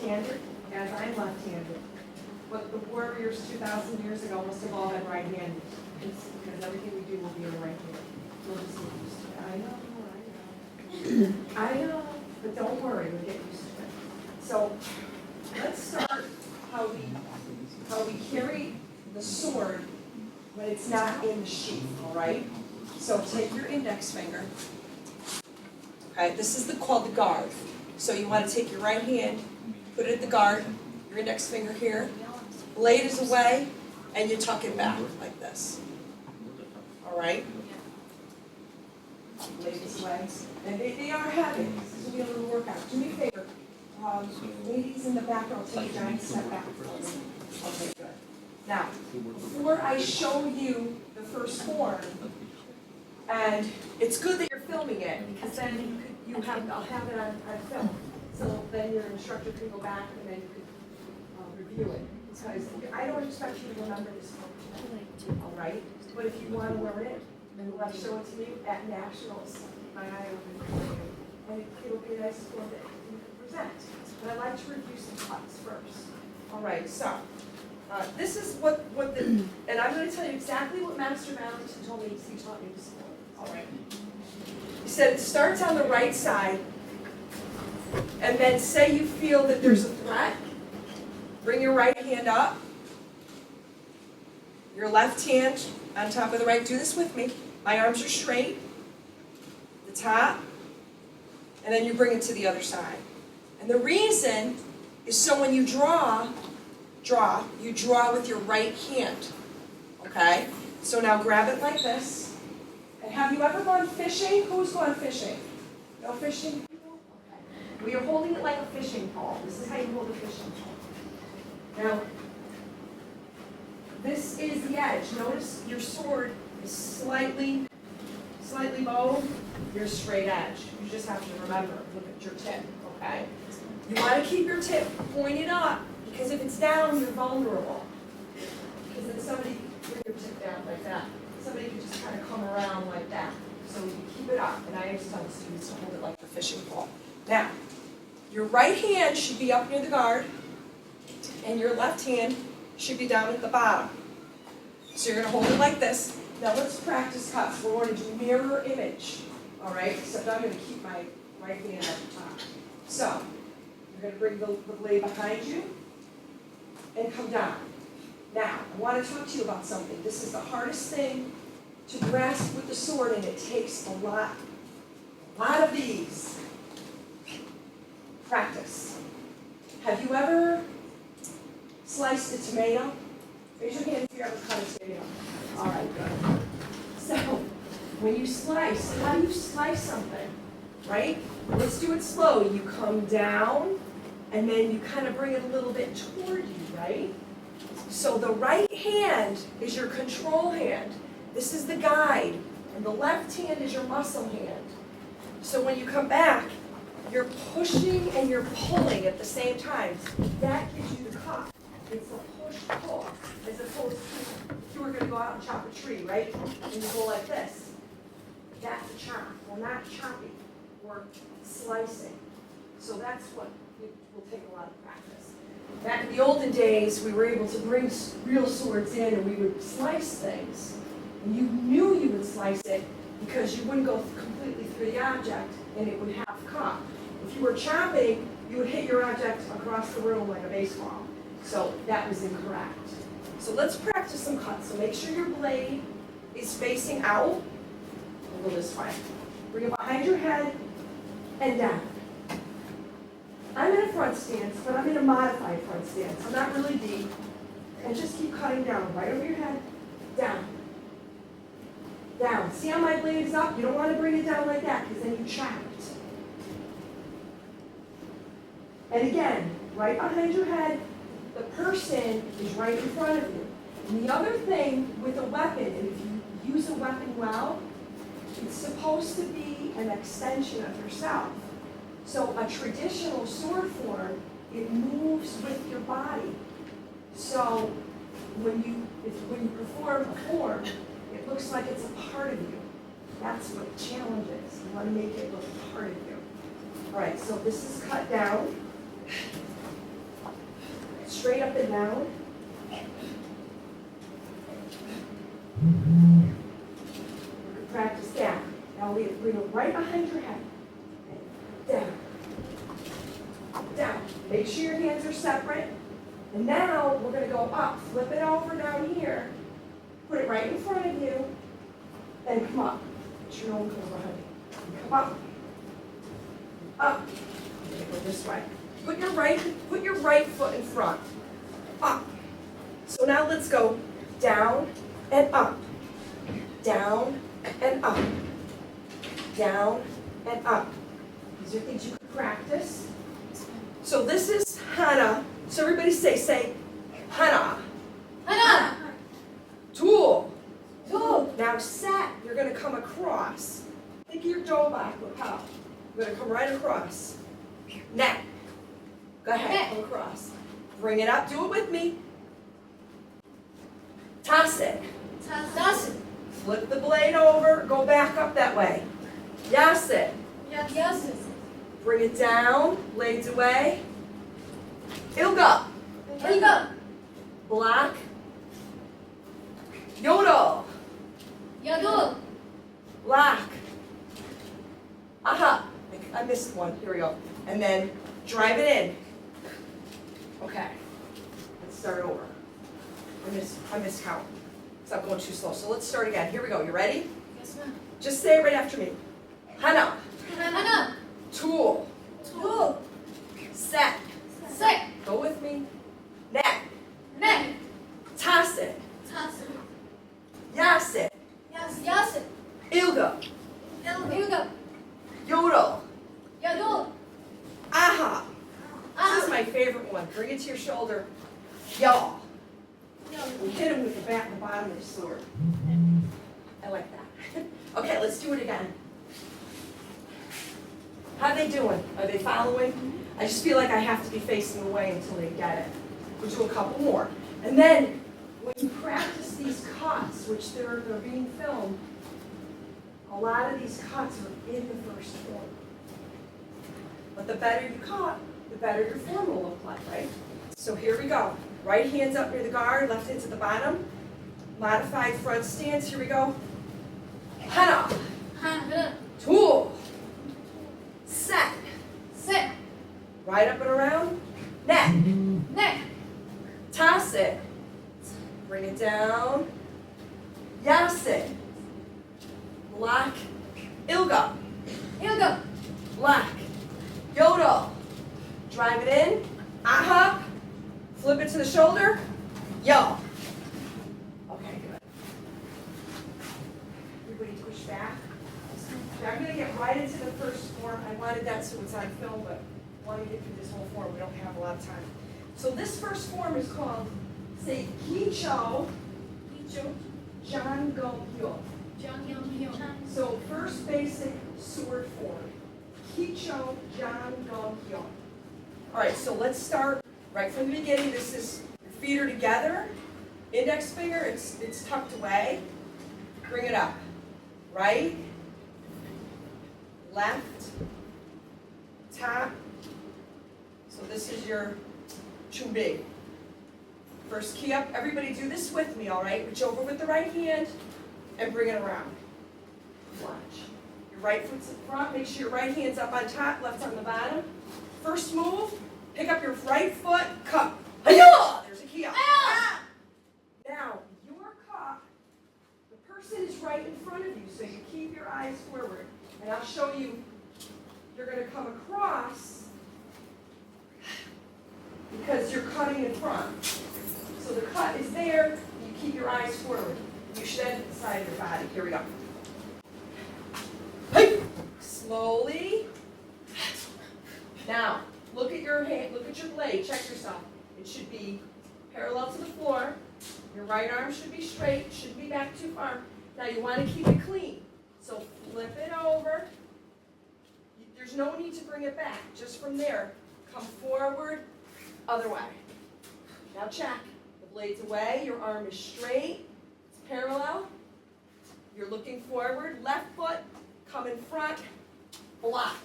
left-handed, as I'm left-handed. But the warriors 2,000 years ago must have all been right-handed, because everything we do will be in the right hand. We'll just get used to it. I know, but don't worry, we'll get used to it. So let's start how we carry the sword when it's not in the sheath, all right? So take your index finger. Okay, this is called the guard. So you want to take your right hand, put it at the guard, your index finger here, blade is away, and you tuck it back like this. All right? Blade is away. And they are heavy. This will be a little workout. Do me a favor. Ladies in the back row, take a giant step back. Okay, good. Now, before I show you the first form, and it's good that you're filming it, because then I'll have it on film. So then your instructor can go back and then you can review it. Because I don't expect you to remember this form, all right? But if you want to learn it, then let's show it to you at Nationals. Keep my eye open for you. And it'll be a nice form that you can present. But I'd like to review some cuts first. All right, so this is what and I'm going to tell you exactly what Master Valentin told me he taught me this morning. All right. He said it starts on the right side, and then say you feel that there's a threat, bring your right hand up, your left hand on top of the right. Do this with me. My arms are straight, the top, and then you bring it to the other side. And the reason is so when you draw, you draw with your right hand, okay? So now grab it like this. And have you ever gone fishing? Who's gone fishing? No fishing people? Okay. Well, you're holding it like a fishing pole. This is how you hold a fishing pole. Now, this is the edge. Notice your sword is slightly bowed. You're a straight edge. You just have to remember, look at your tip, okay? You want to keep your tip pointed up, because if it's down, you're vulnerable. Because then somebody, bring your tip down like that. Somebody can just kind of come around like that. So you keep it up, and I always tell the students to hold it like the fishing pole. Now, your right hand should be up near the guard, and your left hand should be down at the bottom. So you're going to hold it like this. Now let's practice cuts. We're going to do mirror image, all right? Except I'm going to keep my right hand at the top. So you're going to bring the blade behind you and come down. Now, I want to talk to you about something. This is the hardest thing to grasp with the sword, and it takes a lot of these. Practice. Have you ever sliced a tomato? Raise your hand if you ever cut a tomato. All right, good. So, when you slice, how do you slice something? Right? Let's do it slow. You come down, and then you kind of bring it a little bit toward you, right? So the right hand is your control hand. This is the guide. And the left hand is your muscle hand. So when you come back, you're pushing and you're pulling at the same time. That gives you the cut. It's a push-pull. As opposed to, if you were going to go out and chop a tree, right? And you go like this. That's a chop. We're not chopping. We're slicing. So that's what will take a lot of practice. Back in the olden days, we were able to bring real swords in and we would slice things. And you knew you would slice it because you wouldn't go completely through the object and it would have cut. If you were chopping, you would hit your object across the room like a baseball. So that was incorrect. So let's practice some cuts. So make sure your blade is facing out. We'll go this way. Bring it behind your head and down. I'm in a front stance, but I'm in a modified front stance. I'm not really deep. And just keep cutting down, right over your head, down. Down. See how my blade is up? You don't want to bring it down like that, because then you chop it. And again, right behind your head, the person is right in front of you. And the other thing with a weapon, and if you use a weapon well, it's supposed to be an extension of yourself. So a traditional sword form, it moves with your body. So when you perform a form, it looks like it's a part of you. That's what the challenge is. You want to make it look a part of you. All right, so this is cut down. up and down. Practice down. Now bring it right behind your head. Down. Down. Make sure your hands are separate. And now we're going to go up. Flip it over down here. Put it right in front of you. Then come up. Put your own comes behind you. Come up. Up. Go this way. Put your right foot in front. Up. So now let's go down and up. Down and up. Down and up. These are things you can practice. So this is Hana. So everybody say Hana. Hana. Tool. Tool. Now set, you're going to come across. Think of your dobak, look how. You're going to come right across. Neck. Go ahead, Neck. come across. Bring it up, do it with me. Toss it. Toss it. Flip the blade over, go back up that way. Yes it. Yes. Bring it down, blades away. Ilga. Ilga. Black. Yodel. Yodel. Black. Aha. I missed one. Here we go. And then drive it in. Okay. Let's start over. I missed count. Because I'm going too slow. So let's start again. Here we go. You ready? Yes, ma'am. Just say it right after me. Hana. Hana. Tool. Tool. Set. Set. Go with me. Neck. Neck. Toss it. Toss it. Yas it. Yes. Ilga. Ilga. Yodel. Yodel. Aha. This is my favorite one. Bring it to your shoulder. Yaw. We hit him with the back and the bottom of the sword. I like that. Okay, let's do it again. How are they doing? Are they following? I just feel like I have to be facing away until they get it. We'll do a couple more. And then, when you practice these cuts, which they're being filmed, a lot of these cuts are in the first form. But the better you cut, the better your form will look like, right? So here we go. Right hand's up near the guard, left hand's at the bottom. Modified front stance, here we go. Hana. Hana. Tool. Set. Set. Right up and around. Neck. Neck. Toss it. Bring it down. Yas it. Black. Ilga. Ilga. Black. Yodel. Drive it in. Aha. Flip it to the shoulder. Yo. Okay, good. Everybody push back. Now I'm going to get right into the first form. I wanted that so it's on film, but I want to get through this whole form. We don't have a lot of time. So this first form is called, say, Kicho Jangongyo. So first basic sword form. Kicho Jangongyo. All right, so let's start right from the beginning. This is, your feet are together. Index finger, it's tucked away. Bring it up. Right. Left. Top. So this is your chumbi. First key up. Everybody do this with me, all right? Reach over with the right hand and bring it around. Watch. Your right foot's in front. Make sure your right hand's up on top, left on the bottom. First move, pick up your right foot, cut. Hi-ya! There's a key up. Ah! Now, your cut, the person is right in front of you, so you keep your eyes forward. And I'll show you, you're going to come across because you're cutting in front. So the cut is there, you keep your eyes forward. You should end at the side of your body. Here we go. Hey! Slowly. Now, look at your hand, look at your blade, check yourself. It should be parallel to the floor. Your right arm should be straight, shouldn't be back too far. Now you want to keep it clean. So flip it over. There's no need to bring it back. Just from there, come forward, other way. Now check. The blade's away, your arm is straight, it's parallel. You're looking forward, left foot, come in front, block.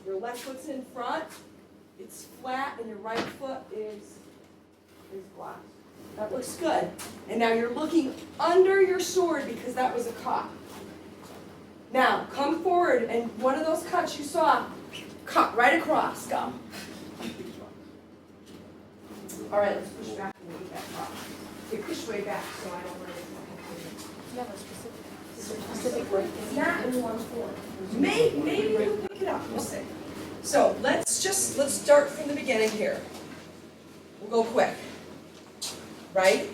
Your left foot's in front, it's flat and your right foot is blocked. That looks good. And now you're looking under your sword because that was a cut. Now, come forward and one of those cuts you saw, cut right across, go. All right, let's push back and make that cross. Okay, push way back so I don't run into You have a specific way. It's not in one form. Maybe you'll pick it up, we'll see. So let's start from the beginning here. We'll go quick. Right,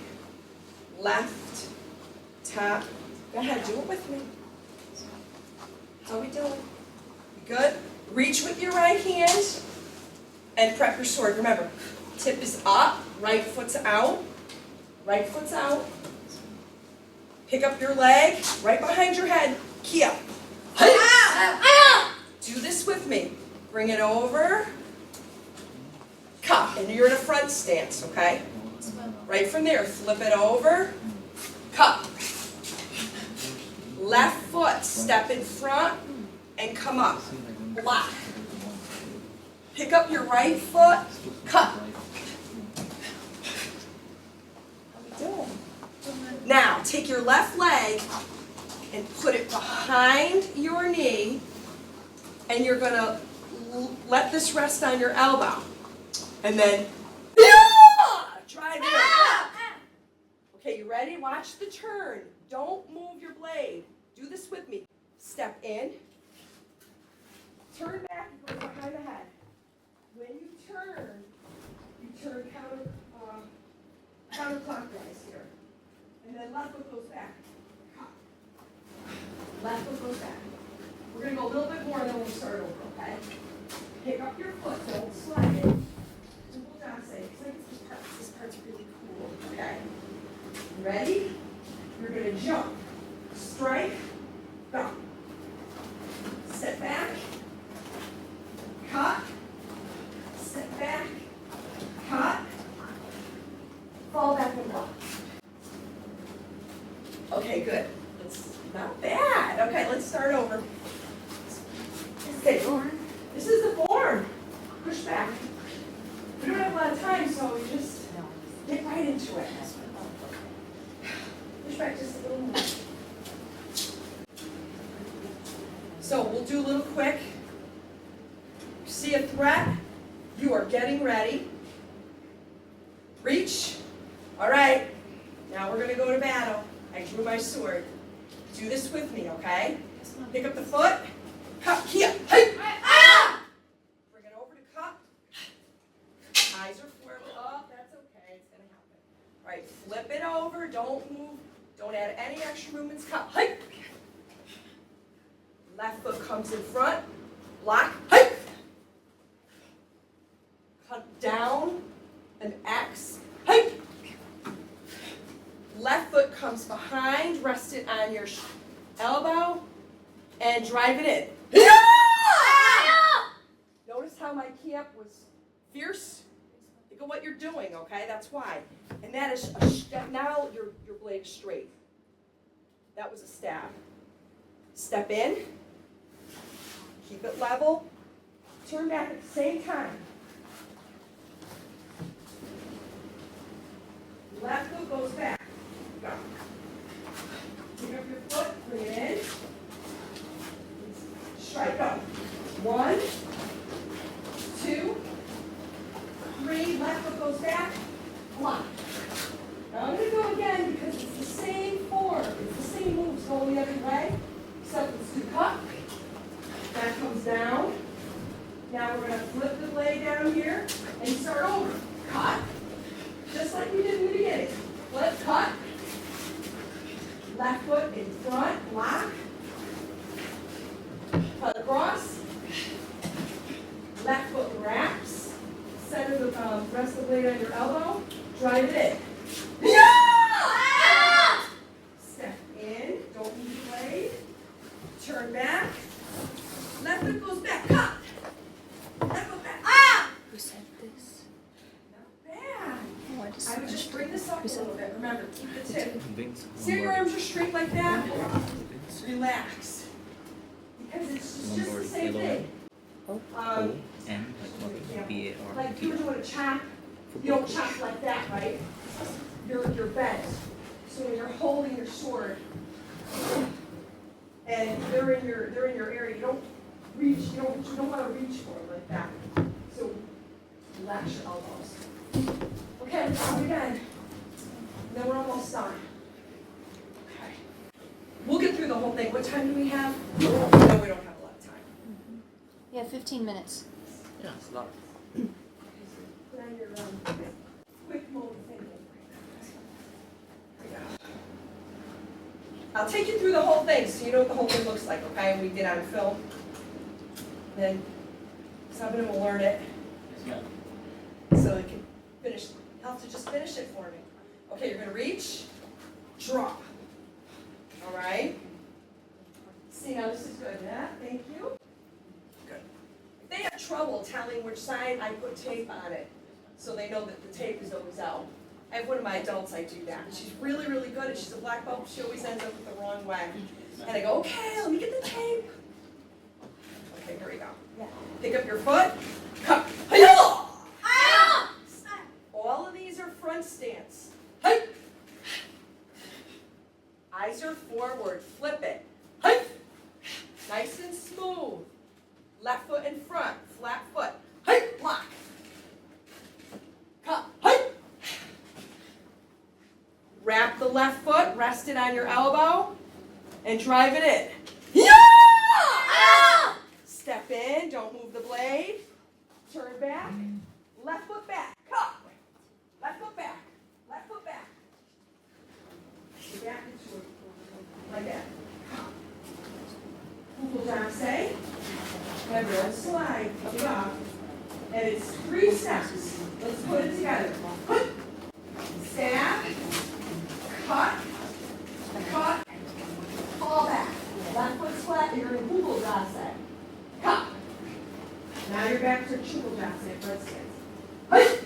left, tap. Go ahead, do it with me. How we doing? You good? Reach with your right hand and prep your sword. Remember, tip is up, right foot's out. Right foot's out. Pick up your leg, right behind your head. Kia. Do this with me. Bring it over. Cup. And you're in a front stance, okay? Right from there, flip it over. Cup. Left foot, step in front and come up. Block. Pick up your right foot. Cup. Now, take your left leg and put it behind your knee, and you're going to let this rest on your elbow. And then, drive it in. Okay, you ready? Watch the turn. Don't move your blade. Do this with me. Step in. Turn back and go behind the head. When you turn counterclockwise here. And then left foot goes back. Left foot goes back. We're going to go a little bit more and then we'll start over, okay? Pick up your foot, don't slide it. And hold on a second, because I think this part's really cool, okay? Ready? You're going to jump, strike, go. Step back, cut, step back, cut, fall back and block. Okay, good. It's not bad. Okay, let's start over. Okay, this is the form. Push back. We don't have a lot of time, so we just get right into it. Push back just a little more. So we'll do a little quick. You see a threat? You are getting ready. Reach. All right. Now we're going to go to battle. I drew my sword. Do this with me, okay? Pick up the foot. Cut. Here. Hey. Bring it over to cut. Eyes are forward. Oh, that's okay. It's going to happen. All right. Flip it over. Don't move. Don't add any extra movements. Cut. Hey. Left foot comes in front. Block. Hey. Cut down. An X. Hey. Left foot comes behind, rest it on your elbow, and drive it in. Notice how my key up was fierce? Think of what you're doing, okay? That's why. And that is a step. Now your blade is straight. That was a stab. Step in. Keep it level. Turn back at the same time. Left foot goes back. Go. Pick up your foot, bring it in. Strike, go. 1, 2, 3, left foot goes back, block. Now I'm going to go again because it's the same form. It's the same moves going the other way. Except it's to cut. That comes down. Now we're going to flip the blade down here and start over. Cut. Just like we did in the beginning. Flip, cut. Left foot in front, block. Cut across. Left foot wraps. Center the rest of the blade on your elbow. Drive it in. Step in. Don't move the blade. Turn back. Left foot goes back. Cut. Left foot back. Who said this? Not bad. Oh, I would just bring this up a little bit. Remember, keep the tip. Vince, See how your arms are straight like that? Relax. Because it's just the same thing. M, like what B A R. Like you were doing a chop, you don't chop like that, right? You're bent. So when you're holding your sword and they're in your area, you don't reach, you don't want to reach for it like that. So relax your elbows. Okay, let's do it again. And then we're almost done. Okay. We'll get through the whole thing. What time do we have? No, we don't have a lot of time. Yeah, 15 minutes. Yeah, it's a lot. Put on your quick mode thinking. Here we go. I'll take you through the whole thing so you know what the whole thing looks like, okay? We did on film. Then somebody will learn it Yeah. so they can finish. You'll have to just finish it for me. Okay, you're going to reach, drop. All right? See, now this is good. Yeah, thank you. Good. If they have trouble telling which side, I put tape on it so they know that the tape is always out. I have one of my adults, I do that. She's really, really good, and she's a black belt. She always ends up with the wrong way. And I go, okay, let me get the tape. Okay, here we go. Yeah. Pick up your foot. Cut. All of these are front stance. Eyes are forward. Flip it. Nice and smooth. Left foot in front. Flat foot. Block. Cut. Wrap the left foot, rest it on your elbow, and drive it in. Step in, don't move the blade. Turn back. Left foot back. Cut. Left foot back. Left foot back. Back into it. Like that. Ukulele. Have your own slide. Coming off. And it's 3 steps. Let's put it together. Stab. Cut. Cut. Fall back. Left foot flat. You're in ukulele. Cut. Now you're back to ukulele. Front stance.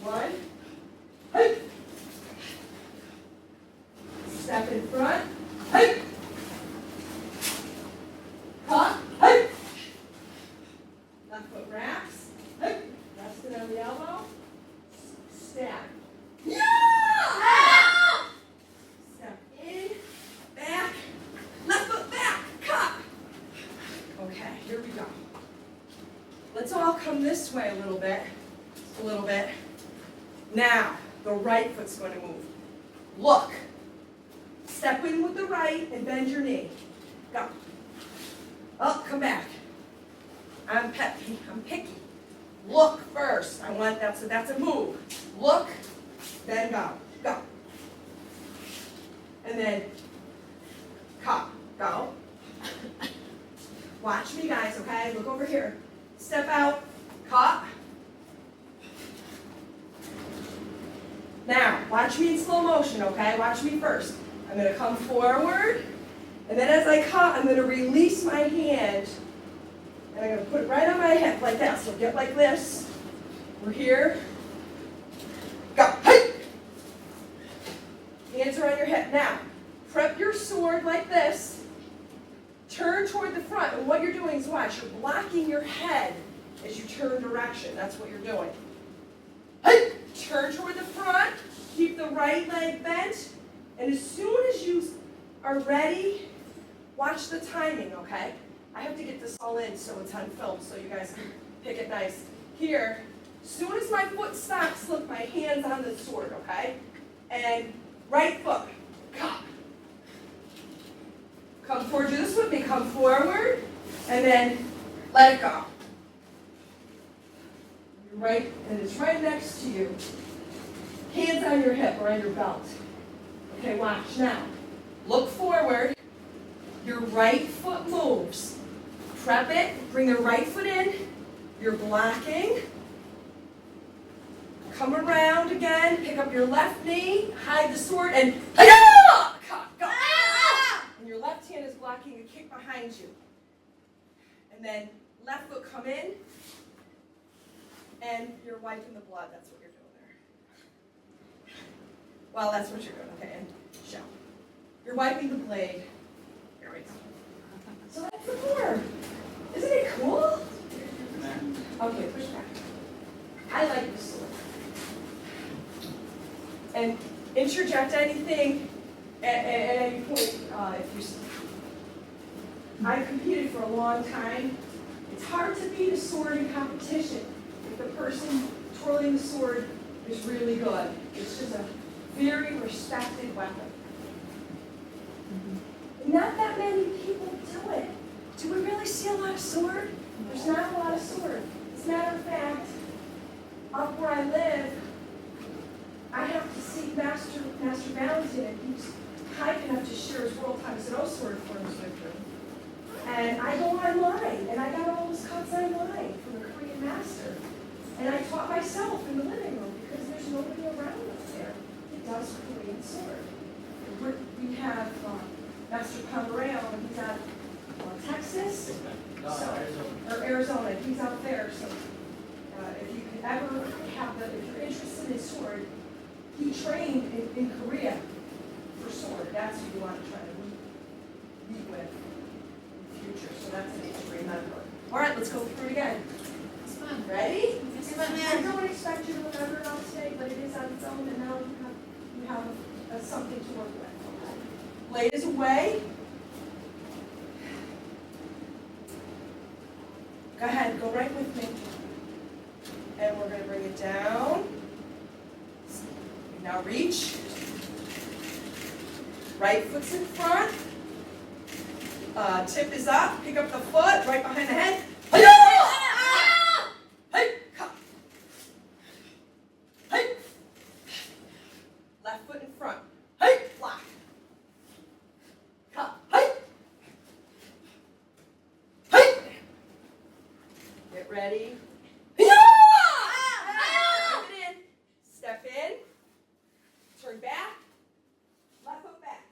1. Step in front. Cut. Left foot wraps. Rest it on the elbow. Stab. Step in. Back. Left foot back. Cut. Okay, here we go. Let's all come this way a little bit. A little bit. Now, the right foot's going to move. Look. Step in with the right and bend your knee. Go. Up, come back. I'm picky. Look first. I want that's a move. Look, then go. Go. And then cut. Go. Watch me, guys, okay? Look over here. Step out. Cut. Now, watch me in slow motion, okay? Watch me first. I'm going to come forward, and then as I cut, I'm going to release my hand, and I'm going to put it right on my hip like that. So get like this. We're here. Go. Hey! Hands are on your hip. Now, prep your sword like this. Turn toward the front, and what you're doing is watch. You're blocking your head as you turn direction. That's what you're doing. Hey! Turn toward the front. Keep the right leg bent. And as soon as you are ready, watch the timing, okay? I have to get this all in so it's on film so you guys can pick it nice. Here, as soon as my foot stops, look, my hand's on the sword, okay? And right foot, come. Come forward, do this with me, come forward, and then let it go. You're right, and it's right next to you. Hands on your hip or on your belt. Okay, watch now. Look forward. Your right foot moves. Prep it. Bring the right foot in. You're blocking. Come around again. Pick up your left knee. Hide the sword and go. And your left hand is blocking a kick behind you. And then left foot come in. And you're wiping the blood. That's what you're doing there. Well, that's what you're doing. Okay, and show. You're wiping the blade. Here we go. So that's the floor. Isn't it cool? Okay, push back. I like this sword. And interject anything at any point if you. I've competed for a long time. It's hard to beat a sword in competition if the person twirling the sword is really good. It's just a very respected weapon. Not that many people do it. Do we really see a lot of sword? There's not a lot of sword. As a matter of fact, up where I live, I have to see Master Valentin. He's kind enough to share his World Tang Soo Do sword forms with me. And I go online, and I got all those cuts online from the Korean master. And I taught myself in the living room because there's nobody around up there that does Korean sword. We have Master Pomereo, and he's out of Texas, or Arizona. He's out there. So if you could ever if you're interested in sword, he trained in Korea for sword. That's who you want to try to meet with in the future. So that's an age to remember. All right, let's go through it again. It's fun. Ready? It's I don't expect you to remember it all today, but it is on its own, and now you have something to work with. Blade is away. Go ahead, go right with me. And we're going to bring it down. Now reach. Right foot's in front. Tip is up. Pick up the foot right behind the head. Hey, come. Hey. Left foot in front. Hey, block. Come. Hey. Hey. Get ready. Step in, turn back, left foot back.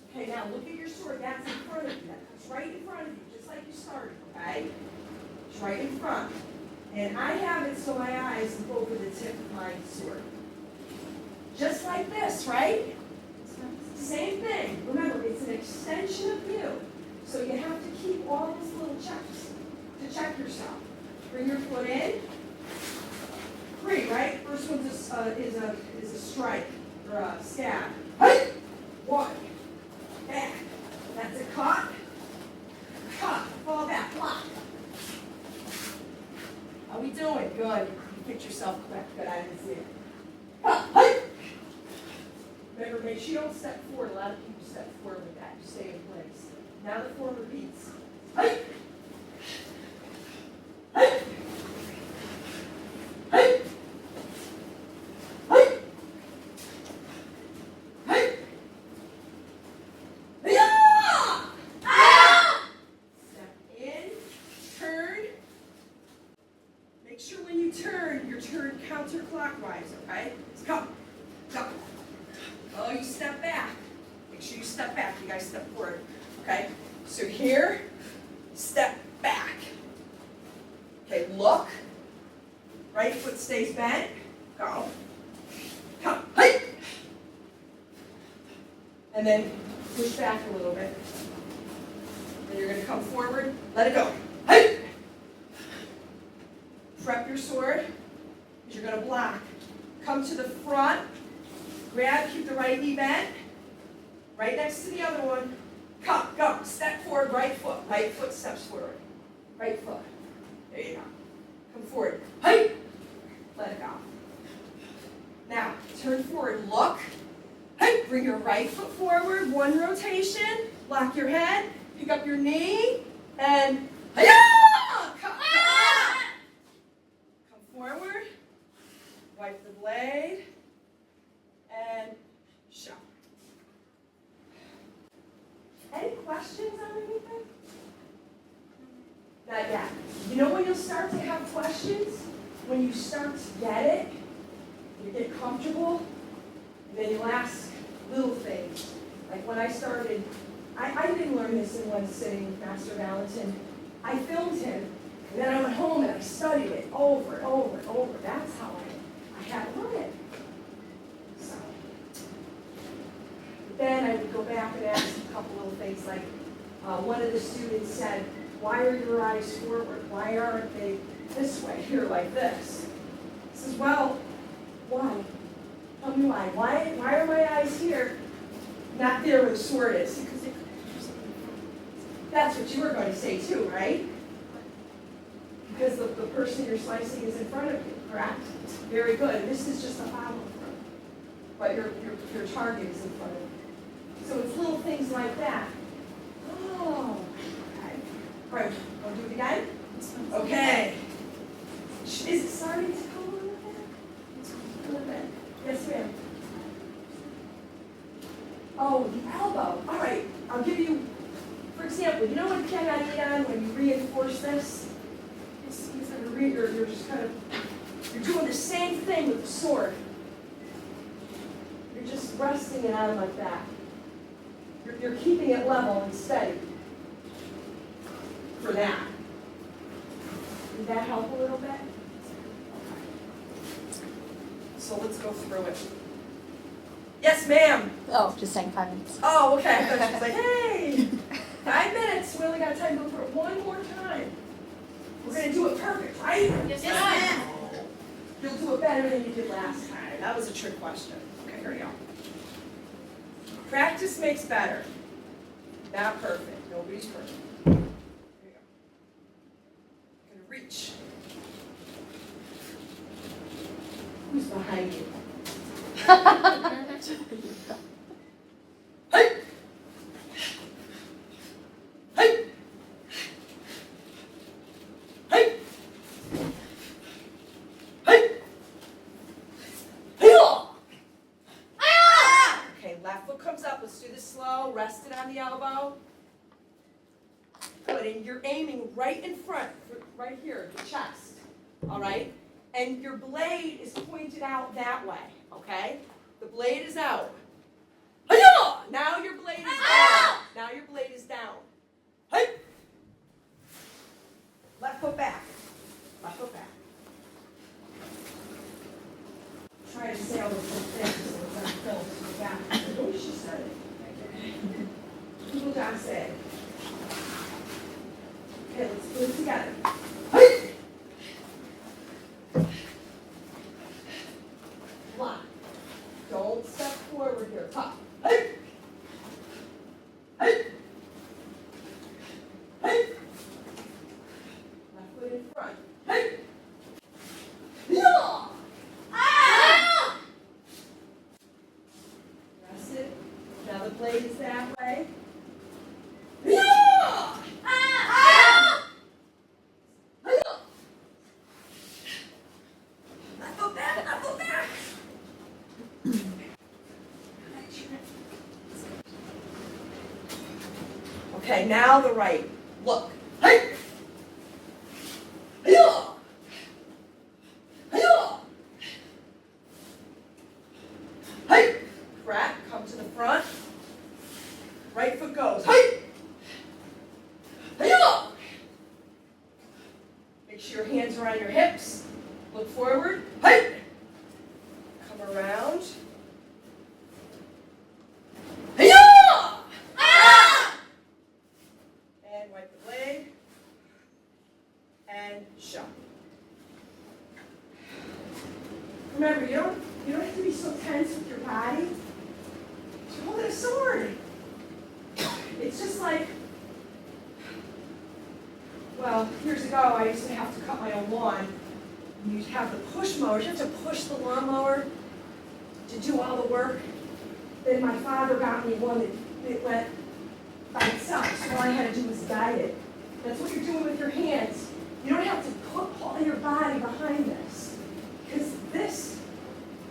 Okay, now look at your sword. That's in front of you. That's right in front of you, just like you started, okay? It's right in front. And I have it so my eyes look over the tip of my sword. Just like this, right? Same thing. Remember, it's an extension of you. So you have to keep all these little checks to check yourself. Bring your foot in. 3, right? First one is a strike or a stab. Hey! 1. Back. That's a cut. Cut. Fall back. Block. How we doing? Good. You picked yourself correct. Good. I didn't see it. Cut. Hey! Remember, make sure you don't step forward. A lot of people step forward with that. You stay in place. Now the form repeats. Hey! Hey! Hey! Hey! Hey! Step in, turn. Make sure when you turn, you turn counterclockwise, okay? Go. Go. Oh, you step back. Make sure you step back. You guys step forward. Okay? So here, step back. Okay, look. Right foot stays bent. Go. Come. Hey! And then push back a little bit. Then you're going to come forward. Let it go. Hey! Prep your sword. Because you're going to block. Come to the front. Grab, keep the right knee bent. Right next to the other one. Come, go. Step forward, right foot. Right foot steps forward. Right foot. There you go. Come forward. Hey! Let it go. Now, turn forward. Look. Hey! Bring your right foot forward. 1 rotation. Lock your head. Pick up your knee. And come forward. Wipe the blade. And show. Any questions on anything? Not yet. You know when you'll start to have questions? When you start to get it, you get comfortable, and then you'll ask little things. Like when I started, I didn't learn this in one sitting with Master Valentin. I filmed him, and then I went home and I studied it over and over and over. That's how I had to learn it. So, but then I would go back and ask a couple little things like, One of the students said, why are your eyes forward? Why aren't they this way, here like this? He says, well, why? Tell me why. Why are my eyes here, not there where the sword is? That's what you were going to say too, right? Because the person you're slicing is in front of you, correct? Very good. This is just a follow-through. But your target is in front of you. So it's little things like that. Oh, okay. All right, want to do it again? Okay. Is it starting to come a little bit? A little bit. Yes, ma'am. Oh, the elbow. All right, I'll give you, for example, you know what on when you reinforce this? You're just kind of, you're doing the same thing with the sword. You're just resting it on like that. You're keeping it level and steady for that. Did that help a little bit? Okay. So let's go through it. Yes, ma'am. Oh, just saying 5 minutes. Oh, okay. I thought she was like, hey, 5 minutes. We only got time to go through it one more time. We're going to do it perfect, right? Yes, ma'am. You'll do it better than you did last time. That was a trick question. Okay, here we go. Practice makes better. Not perfect. Nobody's perfect. Here you go. I'm going to reach. Who's behind you? Hey! Hey! Hey! Hey! Hey! Okay, left foot comes up. Let's do this slow. Rest it on the elbow. Good, and you're aiming right in front, right here, the chest. All right? And your blade is pointed out that way, okay? The blade is out. Hi-ya! Now your blade is down. Now your blade is down. Hey! Left foot back. Left foot back. Try to say all those little things so it's on film to the back. Oh, she said it. People gotta say it. Okay, let's do it together. Hey! Block. Don't step forward here. Top. Hey! Hey! Hey! Left foot in front. Hey! Yeah! Press it. Now the blade is that way. Yeah! Left foot back. Left foot back. Okay, now the right. Look. Hey! Hey-ya! Hey-ya! Hey! Crack, come to the front. Right foot goes. Hey! Hey-ya! Make sure your hands are on your hips. Look forward. Hey! Come around. Hey-ya! And wipe the blade. And shove. Remember, you don't have to be so tense with your body. You're holding a sword. It's just like, well, years ago I used to have to cut my own lawn. You'd have the push mower. You have to push the lawnmower to do all the work. Then my father got me one that went by itself, so all I had to do was guide it. That's what you're doing with your hands. You don't have to put all your body behind this, because this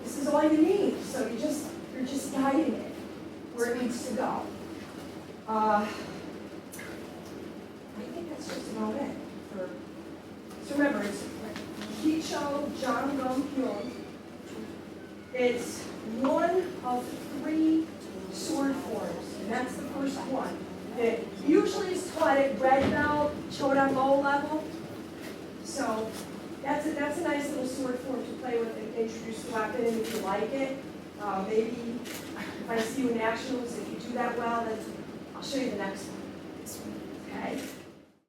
is all you need. So you're just guiding it where it needs to go. I think that's just about it. So remember, it's Kicho Janggum Hyun. It's one of 3 sword forms, and that's the first one. It usually is taught at red belt, Chodango level. So that's a nice little sword form to play with and introduce the weapon if you like it. Maybe if I see you in nationals, if you do that well, then I'll show you the next one. Okay?